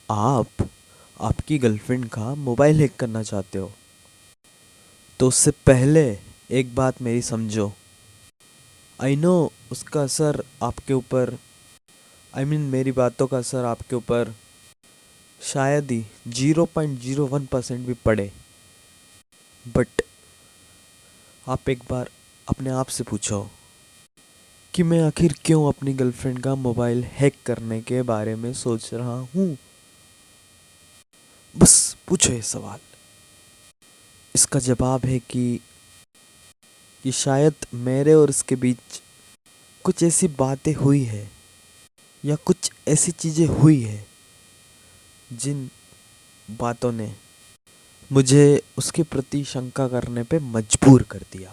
आप आपकी गर्लफ्रेंड का मोबाइल हैक करना चाहते हो तो उससे पहले एक बात मेरी समझो। आई नो उसका असर आपके ऊपर मेरी बातों का असर आपके ऊपर शायद ही 0.01% भी पड़े। बट आप एक बार अपने आप से पूछो कि मैं आखिर क्यों अपनी गर्लफ्रेंड का मोबाइल हैक करने के बारे में सोच रहा हूँ। बस पूछो ये सवाल। इसका जवाब है कि शायद मेरे और उसके बीच कुछ ऐसी बातें हुई है या कुछ ऐसी चीज़ें हुई है जिन बातों ने मुझे उसके प्रति शंका करने पे मजबूर कर दिया।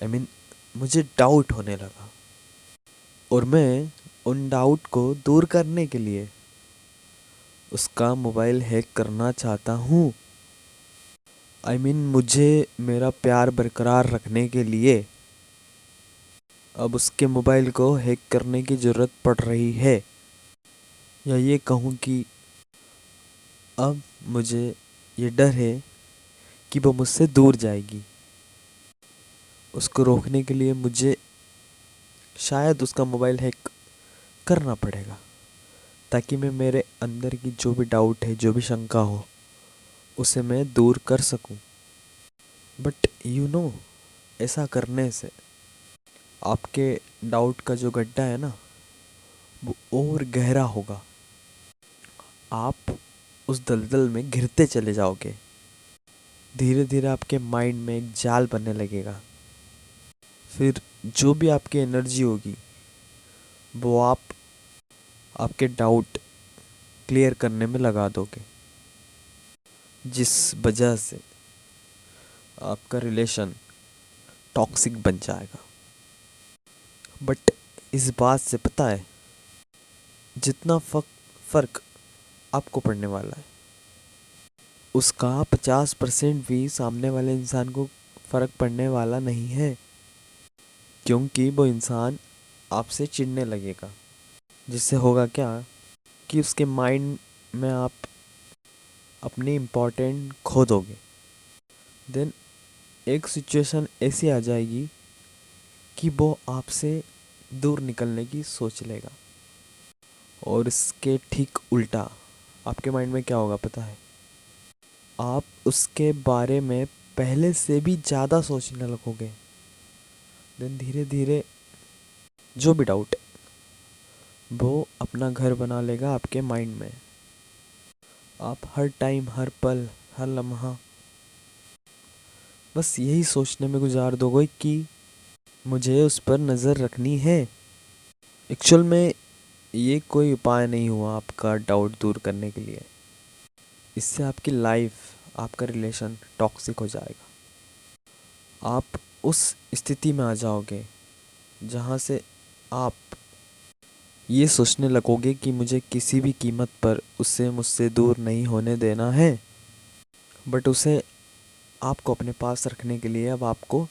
आई मीन मुझे डाउट होने लगा और मैं उन डाउट को दूर करने के लिए उसका मोबाइल हैक करना चाहता हूँ। मुझे मेरा प्यार बरकरार रखने के लिए अब उसके मोबाइल को हैक करने की ज़रूरत पड़ रही है, या ये कहूँ कि अब मुझे ये डर है कि वो मुझसे दूर जाएगी। उसको रोकने के लिए मुझे शायद उसका मोबाइल हैक करना पड़ेगा ताकि मैं मेरे अंदर की जो भी डाउट है, जो भी शंका हो, उसे मैं दूर कर सकूं। बट ऐसा करने से आपके डाउट का जो गड्ढा है ना, वो और गहरा होगा। आप उस दलदल में घिरते चले जाओगे। धीरे धीरे आपके माइंड में एक जाल बनने लगेगा। फिर जो भी आपकी एनर्जी होगी वो आप आपके डाउट क्लियर करने में लगा दोगे, जिस वजह से आपका रिलेशन टॉक्सिक बन जाएगा। बट इस बात से पता है जितना फर्क आपको पड़ने वाला है उसका 50% भी सामने वाले इंसान को फर्क पड़ने वाला नहीं है, क्योंकि वो इंसान आपसे चिढ़ने लगेगा। जिससे होगा क्या कि उसके माइंड में आप अपनी इम्पोर्टेंट खो दोगे। देन एक सिचुएशन ऐसी आ जाएगी कि वो आपसे दूर निकलने की सोच लेगा। और इसके ठीक उल्टा आपके माइंड में क्या होगा पता है? आप उसके बारे में पहले से भी ज़्यादा सोचने लगोगे। देन धीरे धीरे जो भी डाउट है वो अपना घर बना लेगा आपके माइंड में। आप हर टाइम, हर पल, हर लम्हा बस यही सोचने में गुजार दोगे कि मुझे उस पर नज़र रखनी है। एक्चुअल में ये कोई उपाय नहीं हुआ आपका डाउट दूर करने के लिए। इससे आपकी लाइफ, आपका रिलेशन टॉक्सिक हो जाएगा। आप उस स्थिति में आ जाओगे जहाँ से आप ये सोचने लगोगे कि मुझे किसी भी कीमत पर उसे मुझसे दूर नहीं होने देना है। बट उसे आपको अपने पास रखने के लिए अब आपको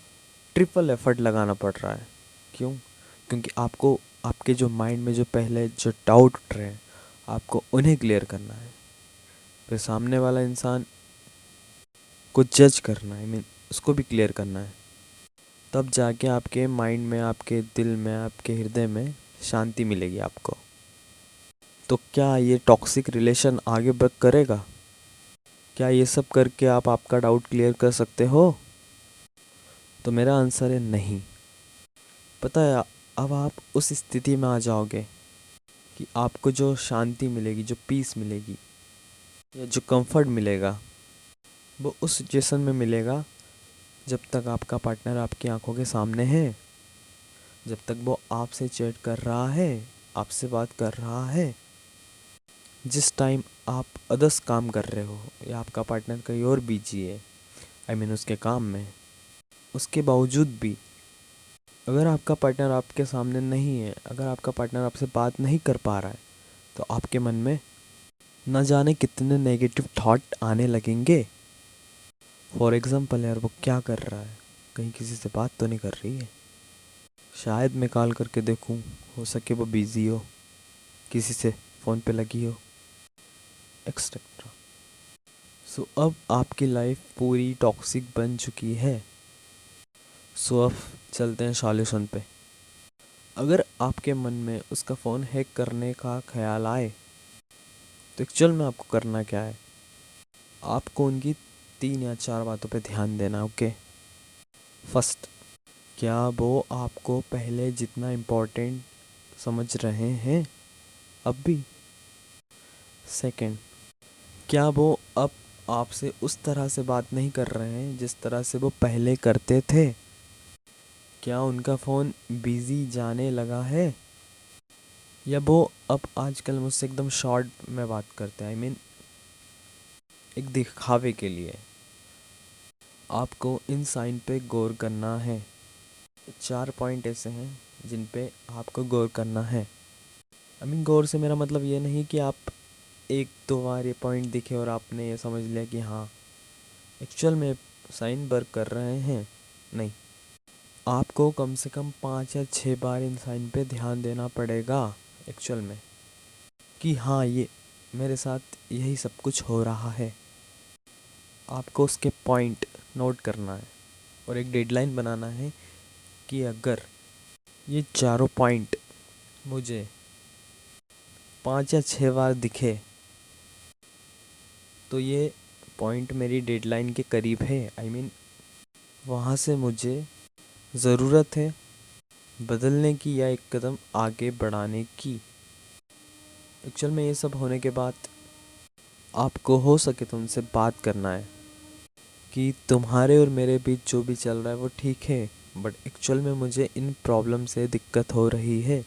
ट्रिपल एफर्ट लगाना पड़ रहा है। क्यों? क्योंकि आपको आपके जो माइंड में जो पहले जो डाउट उठ रहे हैं आपको उन्हें क्लियर करना है। फिर सामने वाला इंसान को जज करना है, उसको भी क्लियर करना है। तब जाके आपके माइंड में, आपके दिल में, आपके हृदय में शांति मिलेगी आपको। तो क्या ये टॉक्सिक रिलेशन आगे बढ़ करेगा? क्या ये सब करके आप आपका डाउट क्लियर कर सकते हो? तो मेरा आंसर है नहीं। पता है, अब आप उस स्थिति में आ जाओगे कि आपको जो शांति मिलेगी, जो पीस मिलेगी या जो कंफर्ट मिलेगा वो उस सिचुएशन में मिलेगा जब तक आपका पार्टनर आपकी आंखों के सामने है, जब तक वो आपसे चैट कर रहा है, आपसे बात कर रहा है। जिस टाइम आप अदर्स काम कर रहे हो या आपका पार्टनर कहीं और बिजी है, उसके काम में, उसके बावजूद भी अगर आपका पार्टनर आपके सामने नहीं है, अगर आपका पार्टनर आपसे बात नहीं कर पा रहा है, तो आपके मन में न जाने कितने नेगेटिव थॉट आने लगेंगे। फॉर एग्जाम्पल, यार वो क्या कर रहा है? कहीं किसी से बात तो नहीं कर रही है? शायद मैं कॉल करके देखूं, हो सके वो बिज़ी हो, किसी से फ़ोन पे लगी हो। एक्सेट्रा। सो अब आपकी लाइफ पूरी टॉक्सिक बन चुकी है। सो अब चलते हैं सॉल्यूशन पे। अगर आपके मन में उसका फ़ोन हैक करने का ख्याल आए तो एक्चुअल में आपको करना क्या है, आपको उनकी 3 या 4 बातों पे ध्यान देना। ओके, फर्स्ट, क्या वो आपको पहले जितना इम्पोर्टेंट समझ रहे हैं अब भी? सेकंड, क्या वो अब आपसे उस तरह से बात नहीं कर रहे हैं जिस तरह से वो पहले करते थे? क्या उनका फ़ोन बिज़ी जाने लगा है, या वो अब आजकल मुझसे एकदम शॉर्ट में बात करते हैं? आई मीन एक दिखावे के लिए। आपको इन साइन पे गौर करना है। 4 पॉइंट ऐसे हैं जिन पे आपको गौर करना है। आई मीन गौर से मेरा मतलब ये नहीं कि आप 1-2 बार ये पॉइंट दिखे और आपने ये समझ लिया कि हाँ एक्चुअल में साइन वर्क कर रहे हैं। नहीं, आपको कम से कम 5 या 6 बार इन साइन पे ध्यान देना पड़ेगा एक्चुअल में, कि हाँ ये मेरे साथ यही सब कुछ हो रहा है। आपको उसके पॉइंट नोट करना है और एक डेडलाइन बनाना है कि अगर ये चारों पॉइंट मुझे 5 या 6 बार दिखे तो ये पॉइंट मेरी डेडलाइन के करीब है। आई मीन वहाँ से मुझे ज़रूरत है बदलने की या एक कदम आगे बढ़ाने की। एक्चुअल में ये सब होने के बाद आपको हो सके तो उनसे बात करना है कि तुम्हारे और मेरे बीच जो भी चल रहा है वो ठीक है, बट एक्चुअल में मुझे इन प्रॉब्लम से दिक्कत हो रही है।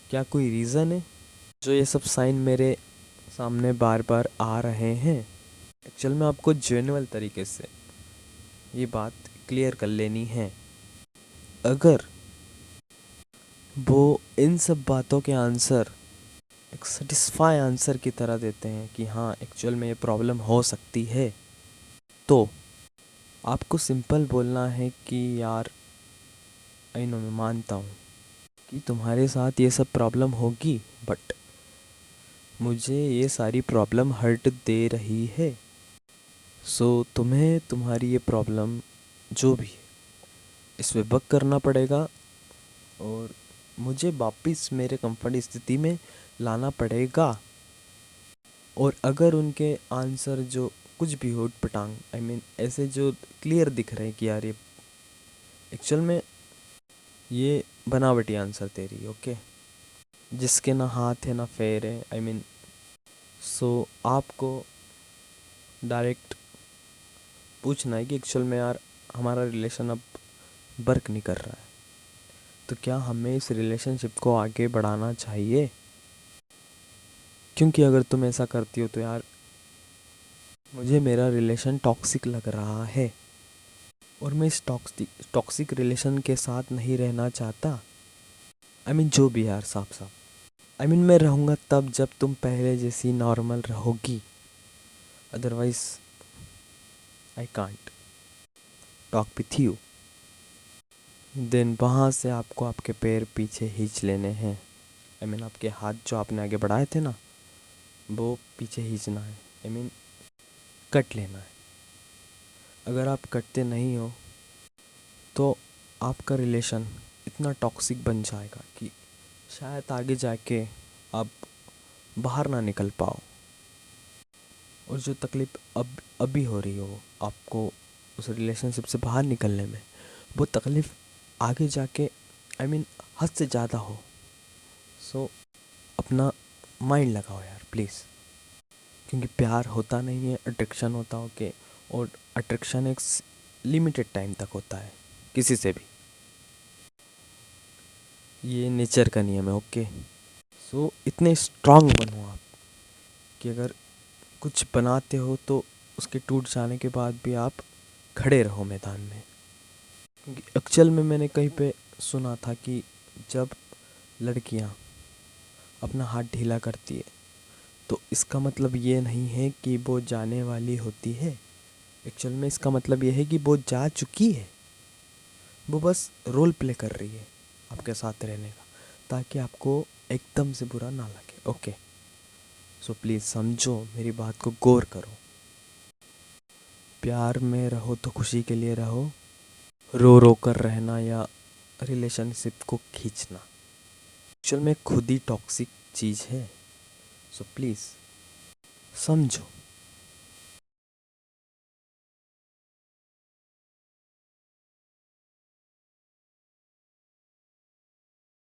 क्या कोई रीज़न है जो ये सब साइन मेरे सामने बार बार आ रहे हैं? एक्चुअल में आपको जेन्युइन तरीके से ये बात क्लियर कर लेनी है। अगर वो इन सब बातों के आंसर एक सेटिस्फाई आंसर की तरह देते हैं कि हाँ एक्चुअल में ये प्रॉब्लम हो सकती है, तो आपको सिंपल बोलना है कि यार आई नो, मैं मानता हूँ कि तुम्हारे साथ ये सब प्रॉब्लम होगी, बट मुझे ये सारी प्रॉब्लम हर्ट दे रही है। सो तुम्हें तुम्हारी ये प्रॉब्लम जो भी है इस पे वर्क करना पड़ेगा और मुझे वापस मेरे कंफर्ट स्थिति में लाना पड़ेगा। और अगर उनके आंसर जो कुछ भी हो पटांग, आई मीन ऐसे जो क्लियर दिख रहे हैं कि यार ये एक्चुअल में ये बनावटी आंसर दे रही है, ओके, जिसके ना हाथ है ना पैर है, आई मीन सो आपको डायरेक्ट पूछना है कि एक्चुअल में यार हमारा रिलेशन अब वर्क नहीं कर रहा है, तो क्या हमें इस रिलेशनशिप को आगे बढ़ाना चाहिए? क्योंकि अगर तुम ऐसा करती हो तो यार मुझे मेरा रिलेशन टॉक्सिक लग रहा है और मैं इस टॉक्सिक रिलेशन के साथ नहीं रहना चाहता। आई मीन जो भी यार, साफ साफ आई मीन मैं रहूँगा तब जब तुम पहले जैसी नॉर्मल रहोगी, otherwise I can't talk with you. Then वहाँ से आपको आपके पैर पीछे खींच लेने हैं। आई मीन आपके हाथ जो आपने आगे बढ़ाए थे ना, वो पीछे खींचना है, आई मीन कट लेना है। अगर आप कटते नहीं हो तो आपका रिलेशन इतना टॉक्सिक बन जाएगा कि शायद आगे जाके आप बाहर ना निकल पाओ। और जो तकलीफ़ अभी हो रही हो आपको उस रिलेशनशिप से बाहर निकलने में, वो तकलीफ़ आगे जाके आई मीन हद से ज़्यादा हो। सो अपना माइंड लगाओ यार प्लीज़, क्योंकि प्यार होता नहीं है, अट्रैक्शन होता हो के, और अट्रैक्शन एक लिमिटेड टाइम तक होता है किसी से भी, ये नेचर का नियम है। ओके, सो इतने स्ट्रांग बनो आप कि अगर कुछ बनाते हो तो उसके टूट जाने के बाद भी आप खड़े रहो मैदान में। क्योंकि एक्चुअल में मैंने कहीं पे सुना था कि जब लड़कियां अपना हाथ ढीला करती है तो इसका मतलब ये नहीं है कि वो जाने वाली होती है। एक्चुअल में इसका मतलब ये है कि वो जा चुकी है, वो बस रोल प्ले कर रही है आपके साथ रहने का, ताकि आपको एकदम से बुरा ना लगे। ओके, सो प्लीज़ समझो, मेरी बात को गौर करो। प्यार में रहो तो खुशी के लिए रहो, रो रो कर रहना या रिलेशनशिप को खींचना एक्चुअल में खुद ही टॉक्सिक चीज़ है। सो प्लीज़ समझो।